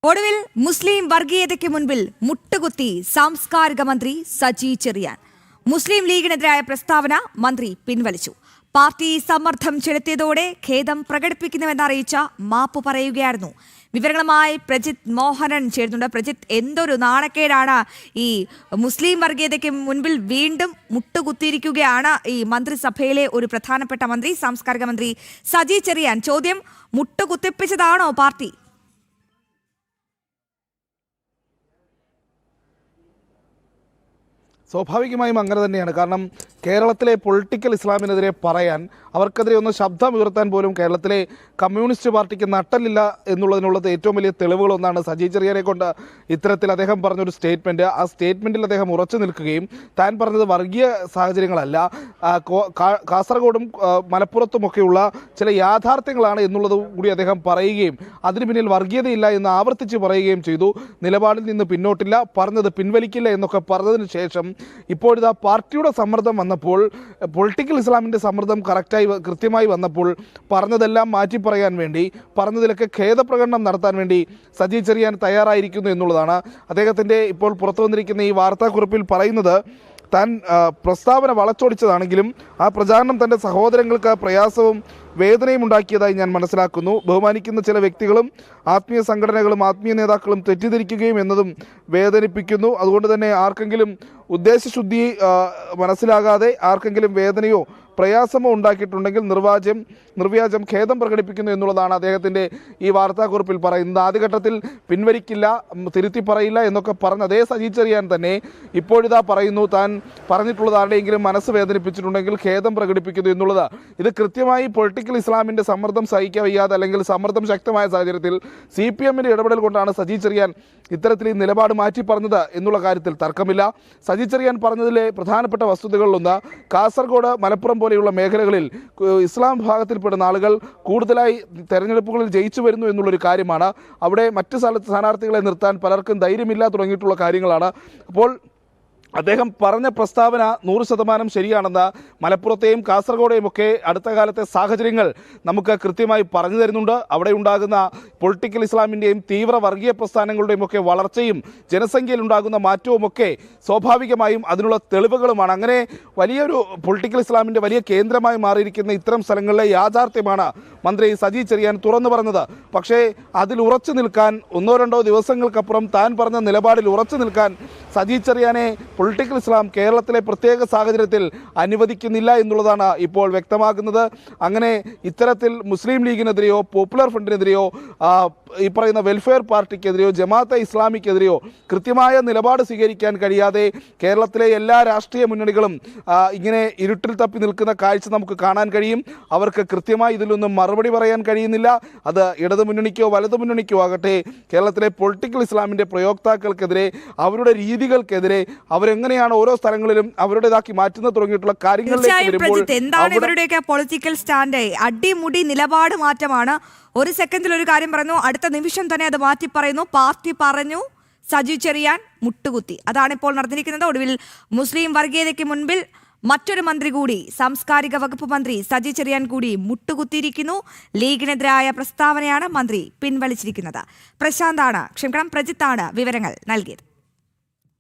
ഒടുവിൽ മുസ്ലിം വർഗീയതയ്ക്ക് മുൻപിൽ മുട്ടുകുത്തി സാംസ്കാരിക മന്ത്രി സജി ചെറിയാൻ. മുസ്ലിം ലീഗിനെതിരായ പ്രസ്താവന മന്ത്രി പിൻവലിച്ചു. പാർട്ടി സമ്മർദ്ദം ചെലുത്തിയതോടെ ഖേദം പ്രകടിപ്പിക്കുന്നുവെന്നറിയിച്ച മാപ്പ് പറയുകയായിരുന്നു. വിവരങ്ങളുമായി പ്രജിത്ത് മോഹനൻ ചേരുന്നുണ്ട്. പ്രജിത്ത്, എന്തൊരു നാണക്കേടാണ്! ഈ മുസ്ലിം വർഗീയതയ്ക്ക് മുൻപിൽ വീണ്ടും മുട്ടുകുത്തിയിരിക്കുകയാണ് ഈ മന്ത്രിസഭയിലെ ഒരു പ്രധാനപ്പെട്ട മന്ത്രി, സാംസ്കാരിക മന്ത്രി സജി ചെറിയാൻ. ചോദ്യം, മുട്ടുകുത്തിപ്പിച്ചതാണോ പാർട്ടി? സ്വാഭാവികമായും അങ്ങനെ തന്നെയാണ്. കാരണം കേരളത്തിലെ പൊളിറ്റിക്കൽ ഇസ്ലാമിനെതിരെ പറയാൻ, അവർക്കെതിരെ ഒന്ന് ശബ്ദമുയർത്താൻ പോലും കേരളത്തിലെ കമ്മ്യൂണിസ്റ്റ് പാർട്ടിക്ക് നട്ടലില്ല എന്നുള്ളതിനുള്ളത് ഏറ്റവും വലിയ തെളിവുകളൊന്നാണ് സജി ചെറിയാനെ കൊണ്ട് ഇത്തരത്തിൽ അദ്ദേഹം പറഞ്ഞൊരു സ്റ്റേറ്റ്മെൻറ്റ്. ആ സ്റ്റേറ്റ്മെൻറ്റിൽ അദ്ദേഹം ഉറച്ചു നിൽക്കുകയും താൻ പറഞ്ഞത് വർഗീയ സാഹചര്യങ്ങളല്ല, കാസർഗോഡും മലപ്പുറത്തുമൊക്കെയുള്ള ചില യാഥാർത്ഥ്യങ്ങളാണ് എന്നുള്ളത് കൂടി അദ്ദേഹം പറയുകയും അതിന് പിന്നിൽ വർഗീയതയില്ല എന്ന് ആവർത്തിച്ച് പറയുകയും ചെയ്തു. നിലപാടിൽ നിന്ന് പിന്നോട്ടില്ല, പറഞ്ഞത് പിൻവലിക്കില്ല എന്നൊക്കെ പറഞ്ഞതിന് ശേഷം ഇപ്പോഴിതാ പാർട്ടിയുടെ സമ്മർദ്ദം വന്നപ്പോൾ, പൊളിറ്റിക്കൽ ഇസ്ലാമിൻ്റെ സമ്മർദ്ദം കൃത്യമായി വന്നപ്പോൾ പറഞ്ഞതെല്ലാം മാറ്റി പറയാൻ വേണ്ടി, പറഞ്ഞതിലൊക്കെ ഖേദപ്രകടനം നടത്താൻ വേണ്ടി സജി ചെറിയാൻ തയ്യാറായിരിക്കുന്നു എന്നുള്ളതാണ്. അദ്ദേഹത്തിൻ്റെ ഇപ്പോൾ പുറത്തു വന്നിരിക്കുന്ന ഈ വാർത്താക്കുറിപ്പിൽ പറയുന്നത്, താൻ പ്രസ്താവന വളച്ചൊടിച്ചതാണെങ്കിലും ആ പ്രചാരണം തൻ്റെ സഹോദരങ്ങൾക്ക് പ്രയാസവും വേദനയും ഉണ്ടാക്കിയതായി ഞാൻ മനസ്സിലാക്കുന്നു. ബഹുമാനിക്കുന്ന ചില വ്യക്തികളും ആത്മീയ സംഘടനകളും ആത്മീയ നേതാക്കളും തെറ്റിദ്ധരിക്കുകയും എന്നതും വേദനിപ്പിക്കുന്നു. അതുകൊണ്ട് തന്നെ ആർക്കെങ്കിലും ഉദ്ദേശശുദ്ധി മനസ്സിലാകാതെ ആർക്കെങ്കിലും വേദനയോ പ്രയാസമോ ഉണ്ടാക്കിയിട്ടുണ്ടെങ്കിൽ നിർവ്യാജം ഖേദം പ്രകടിപ്പിക്കുന്നു എന്നുള്ളതാണ് അദ്ദേഹത്തിൻ്റെ ഈ വാർത്താക്കുറിപ്പിൽ പറയുന്നത്. ആദ്യഘട്ടത്തിൽ പിൻവലിക്കില്ല, തിരുത്തി പറയില്ല എന്നൊക്കെ പറഞ്ഞ അതേ സജി ചെറിയാൻ തന്നെ ഇപ്പോഴിതാ പറയുന്നു, താൻ പറഞ്ഞിട്ടുള്ളത് ആരുടെയെങ്കിലും മനസ്സ് വേദനിപ്പിച്ചിട്ടുണ്ടെങ്കിൽ ഖേദം പ്രകടിപ്പിക്കുന്നു എന്നുള്ളത്. ഇത് കൃത്യമായി പൊളിറ്റിക്കൽ ഇസ്ലാമിൻ്റെ സമ്മർദ്ദം സഹിക്കാൻ വയ്യാതെ, അല്ലെങ്കിൽ സമ്മർദ്ദം ശക്തമായ സാഹചര്യത്തിൽ CPM-ൻ്റെ ഇടപെടൽ കൊണ്ടാണ് സജി ചെറിയാൻ ഇത്തരത്തിൽ ഈ നിലപാട് മാറ്റി പറഞ്ഞത് എന്നുള്ള കാര്യത്തിൽ തർക്കമില്ല. സജി ചെറിയാൻ പറഞ്ഞതിലെ പ്രധാനപ്പെട്ട വസ്തുതകളിലൊന്ന്, കാസർഗോഡ്, മലപ്പുറം പോലെയുള്ള മേഖലകളിൽ ഇസ്ലാം വിഭാഗത്തിൽപ്പെടുന്ന ആളുകൾ കൂടുതലായി തെരഞ്ഞെടുപ്പുകളിൽ ജയിച്ചു വരുന്നു എന്നുള്ളൊരു കാര്യമാണ്. അവിടെ മറ്റ് സ്ഥാനാർത്ഥികളെ നിർത്താൻ പലർക്കും ധൈര്യമില്ല തുടങ്ങിയിട്ടുള്ള കാര്യങ്ങളാണ്. അപ്പോൾ അദ്ദേഹം പറഞ്ഞ പ്രസ്താവന 100% ശരിയാണെന്ന് മലപ്പുറത്തെയും കാസർഗോഡെയും ഒക്കെ അടുത്ത കാലത്തെ സാഹചര്യങ്ങൾ നമുക്ക് കൃത്യമായി പറഞ്ഞു തരുന്നുണ്ട്. അവിടെ ഉണ്ടാകുന്ന പൊളിറ്റിക്കൽ ഇസ്ലാമിൻ്റെയും തീവ്ര വർഗീയ പ്രസ്ഥാനങ്ങളുടെയും ഒക്കെ വളർച്ചയും ജനസംഖ്യയിൽ ഉണ്ടാകുന്ന മാറ്റവുമൊക്കെ സ്വാഭാവികമായും അതിനുള്ള തെളിവുകളുമാണ്. അങ്ങനെ വലിയൊരു പൊളിറ്റിക്കൽ ഇസ്ലാമിൻ്റെ വലിയ കേന്ദ്രമായി മാറിയിരിക്കുന്ന ഇത്തരം സ്ഥലങ്ങളിലെ യാഥാർത്ഥ്യമാണ് മന്ത്രി സജി ചെറിയാൻ തുറന്നു പറഞ്ഞത്. പക്ഷേ അതിൽ ഉറച്ചു നിൽക്കാൻ, 1-2 ദിവസങ്ങൾക്കപ്പുറം താൻ പറഞ്ഞ നിലപാടിൽ ഉറച്ചു നിൽക്കാൻ സജി ചെറിയാനെ പൊളിറ്റിക്കൽ ഇസ്ലാം കേരളത്തിലെ പ്രത്യേക സാഹചര്യത്തിൽ അനുവദിക്കുന്നില്ല എന്നുള്ളതാണ് ഇപ്പോൾ വ്യക്തമാകുന്നത്. അങ്ങനെ ഇത്തരത്തിൽ മുസ്ലിം ലീഗിനെതിരെയോ പോപ്പുലർ ഫ്രണ്ടിനെതിരെയോ ഈ പറയുന്ന വെൽഫെയർ പാർട്ടിക്കെതിരെയോ ജമാഅത്തെ ഇസ്ലാമിക്കെതിരെയോ കൃത്യമായ നിലപാട് സ്വീകരിക്കാൻ കഴിയാതെ കേരളത്തിലെ എല്ലാ രാഷ്ട്രീയ മുന്നണികളും ഇങ്ങനെ ഇരുട്ടിൽ തപ്പി നിൽക്കുന്ന കാഴ്ച നമുക്ക് കാണാൻ കഴിയും. അവർക്ക് കൃത്യമായി ഇതിലൊന്നും മറുപടി പറയാൻ കഴിയുന്നില്ല. അത് ഇടതു മുന്നണിക്കോ വലതു മുന്നണിക്കോ ആകട്ടെ, കേരളത്തിലെ പൊളിറ്റിക്കൽ ഇസ്ലാമിൻ്റെ പ്രയോക്താക്കൾക്കെതിരെ, അവരുടെ രീതികൾക്കെതിരെ, അവരെങ്ങനെയാണ് ഓരോ സ്ഥലങ്ങളിലും അവരുടേതാക്കി മാറ്റുന്ന തുടങ്ങിയിട്ടുള്ള കാര്യങ്ങളിലേക്ക് വരുമ്പോൾ എന്താണ് ഇവരുടെയൊക്കെ പൊളിറ്റിക്കൽ സ്റ്റാൻഡ്? അടിമുടി നിലപാട് മാറ്റമാണ്. ഒരു സെക്കൻഡിൽ ഒരു കാര്യം പറഞ്ഞു, അടുത്ത നിമിഷം തന്നെ അത് മാറ്റി പറയുന്നു. പാർട്ടി പറഞ്ഞു, സജി ചെറിയാൻ മുട്ടുകുത്തി. അതാണ് ഇപ്പോൾ നടന്നിരിക്കുന്നത്. ഒടുവിൽ മുസ്ലിം വർഗീയതയ്ക്ക് മുൻപിൽ മറ്റൊരു മന്ത്രി കൂടി, സാംസ്കാരിക വകുപ്പ് മന്ത്രി സജി ചെറിയാൻ കൂടി മുട്ടുകുത്തിയിരിക്കുന്നു. ലീഗിനെതിരായ പ്രസ്താവനയാണ് മന്ത്രി പിൻവലിച്ചിരിക്കുന്നത്. പ്രജിത്താണ് വിവരങ്ങൾ നൽകിയത്.